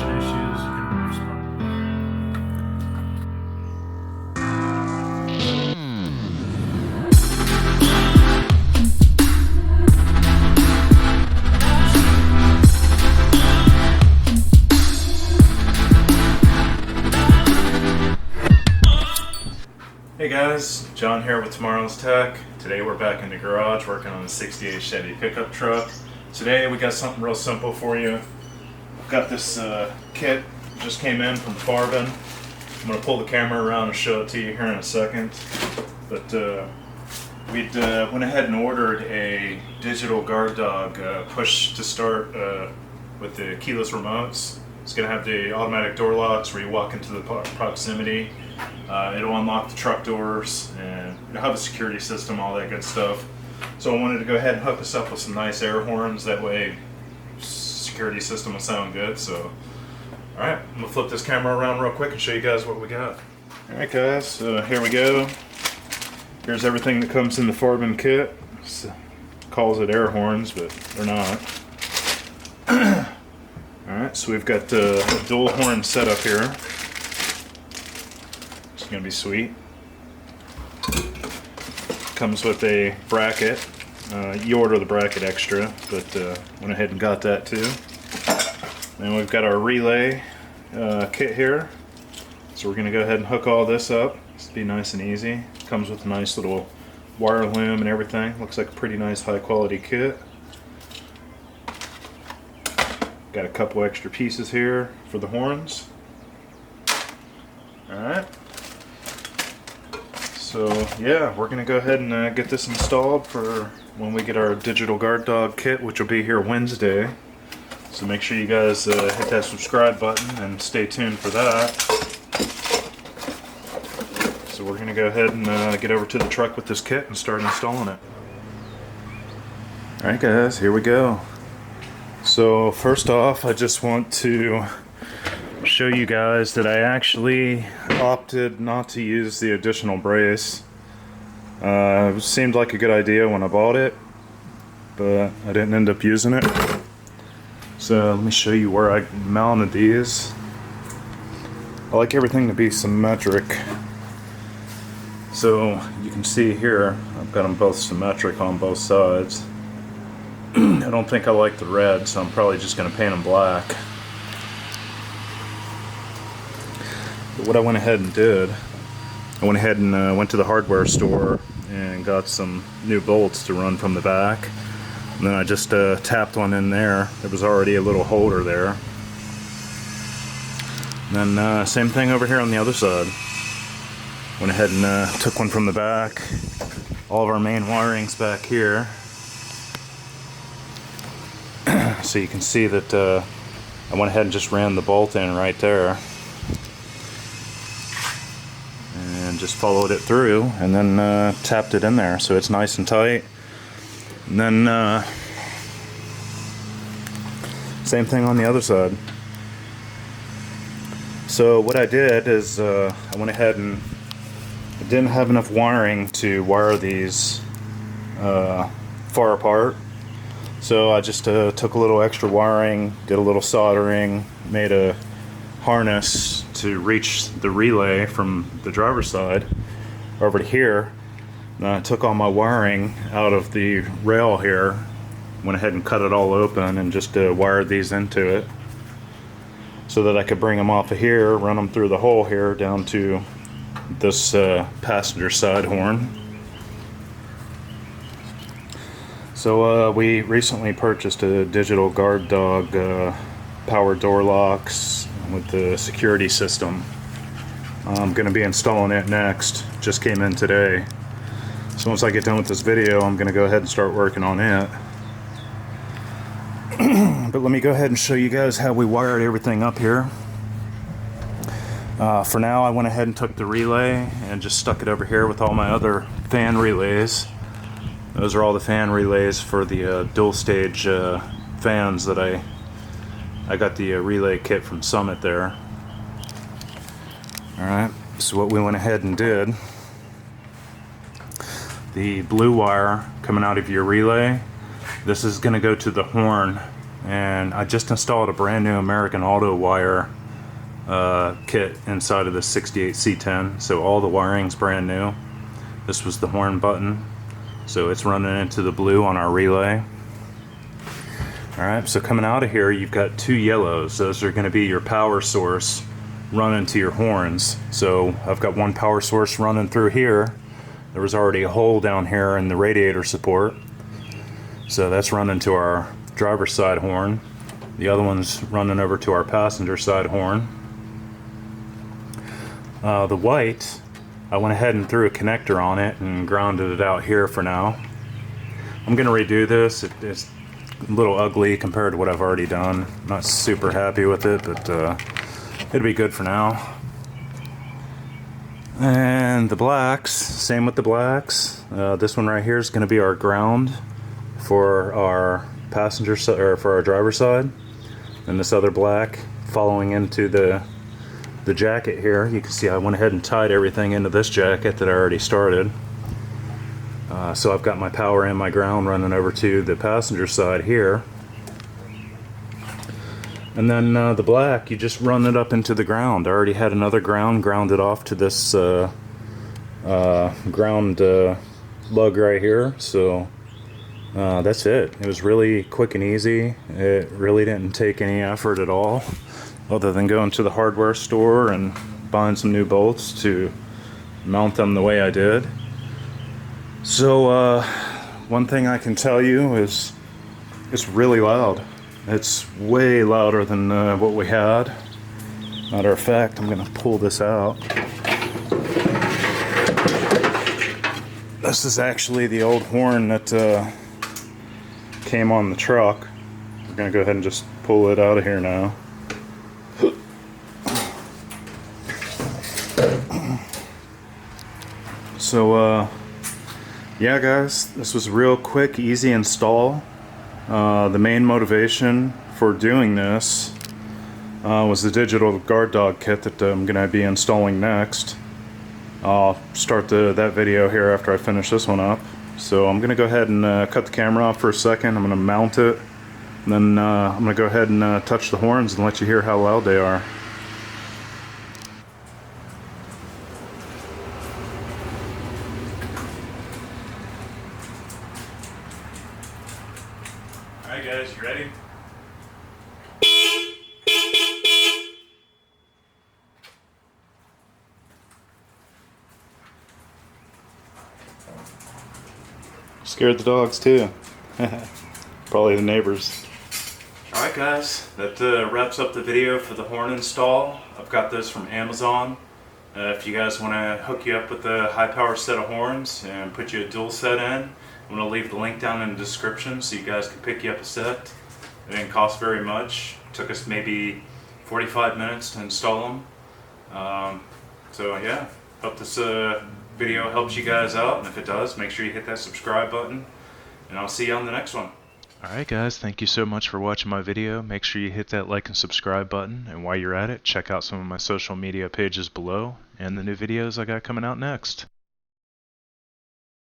suspension issues, you can respond. Hey guys, John here with Tomorrow's Tech. Today we're back in the garage working on the 68 Chevy pickup truck. Today we got something real simple for you. Got this kit, just came in from Farbin. I'm going to pull the camera around and show it to you here in a second. But we went ahead and ordered a Digital Gaurd Dawg push to start with the keyless remotes. It's going to have the automatic door locks where you walk into the proximity. It'll unlock the truck doors and it'll have a security system, all that good stuff. So I wanted to go ahead and hook this up with some nice air horns. That way security system will sound good. So alright, I'm going to flip this camera around real quick and show you guys what we got. Alright guys, here we go. Here's everything that comes in the Farbin kit. Calls it air horns, but they're not. Alright, so we've got a dual horn setup here. It's going to be sweet. Comes with a bracket. You order the bracket extra, but went ahead and got that too. And we've got our relay kit here. So we're going to go ahead and hook all this up. This will be nice and easy. Comes with a nice little wire loom and everything. Looks like a pretty nice high quality kit. Got a couple extra pieces here for the horns. Alright. So yeah, we're going to go ahead and get this installed for when we get our Digital Gaurd Dawg kit, which will be here Wednesday. So make sure you guys hit that subscribe button and stay tuned for that. So we're going to go ahead and get over to the truck with this kit and start installing it. Alright guys, here we go. So first off, I just want to show you guys that I actually opted not to use the additional brace. It seemed like a good idea when I bought it, but I didn't end up using it. So let me show you where I mounted these. I like everything to be symmetric. So you can see here, I've got them both symmetric on both sides. I don't think I like the red, so I'm probably just going to paint them black. But what I went ahead and did, I went ahead and went to the hardware store and got some new bolts to run from the back. And then I just tapped one in there. There was already a little holder there. And then same thing over here on the other side. Went ahead and took one from the back. All of our main wiring's back here. So you can see that I went ahead and just ran the bolt in right there. And just followed it through and then tapped it in there so it's nice and tight. And then same thing on the other side. So what I did is I went ahead and I didn't have enough wiring to wire these far apart. So I just took a little extra wiring, did a little soldering, made a harness to reach the relay from the driver's side over to here. And I took all my wiring out of the rail here, went ahead and cut it all open and just wired these into it so that I could bring them off of here, run them through the hole here down to this passenger side horn. So we recently purchased a Digital Gaurd Dawg power door locks with the security system. I'm going to be installing it next. Just came in today. So once I get done with this video, I'm going to go ahead and start working on it. But let me go ahead and show you guys how we wired everything up here. For now, I went ahead and took the relay and just stuck it over here with all my other fan relays. Those are all the fan relays for the dual stage fans that I got the relay kit from Summit there. Alright, so what we went ahead and did, the blue wire coming out of your relay, this is going to go to the horn and I just installed a brand new American Auto wire kit inside of the 68 C10, so all the wiring's brand new. This was the horn button, so it's running into the blue on our relay. Alright, so coming out of here you've got two yellows. Those are going to be your power source running to your horns. So I've got one power source running through here. There was already a hole down here in the radiator support, so that's running to our driver's side horn. The other one's running over to our passenger side horn. The white, I went ahead and threw a connector on it and grounded it out here for now. I'm going to redo this. It's a little ugly compared to what I've already done. Not super happy with it, but it'll be good for now. And the blacks, same with the blacks. This one right here is going to be our ground for our passenger side, or for our driver's side. And this other black following into the jacket here. You can see I went ahead and tied everything into this jacket that I already started. So I've got my power and my ground running over to the passenger side here. And then the black, you just run it up into the ground. I already had another ground grounded off to this ground lug right here. So that's it. It was really quick and easy. It really didn't take any effort at all, other than going to the hardware store and buying some new bolts to mount them the way I did. So one thing I can tell you is it's really loud. It's way louder than what we had. Matter of fact, I'm going to pull this out. This is actually the old horn that came on the truck. We're going to go ahead and just pull it out of here now. So yeah guys, this was a real quick, easy install. The main motivation for doing this was the Digital Gaurd Dawg kit that I'm going to be installing next. I'll start that video here after I finish this one up. So I'm going to go ahead and cut the camera off for a second. I'm going to mount it, and then I'm going to go ahead and touch the horns and let you hear how loud they are. Alright guys, you ready? Scared the dogs too. Probably the neighbors. Alright guys, that wraps up the video for the horn install. I've got this from Amazon. If you guys want to hook you up with a high power set of horns and put you a dual set in, I'm going to leave the link down in the description so you guys can pick you up a set. It didn't cost very much. It took us maybe 45 minutes to install them. So yeah, hope this video helps you guys out, and if it does, make sure you hit that subscribe button, and I'll see you on the next one. Alright guys, thank you so much for watching my video. Make sure you hit that like and subscribe button, and while you're at it, check out some of my social media pages below and the new videos I got coming out next.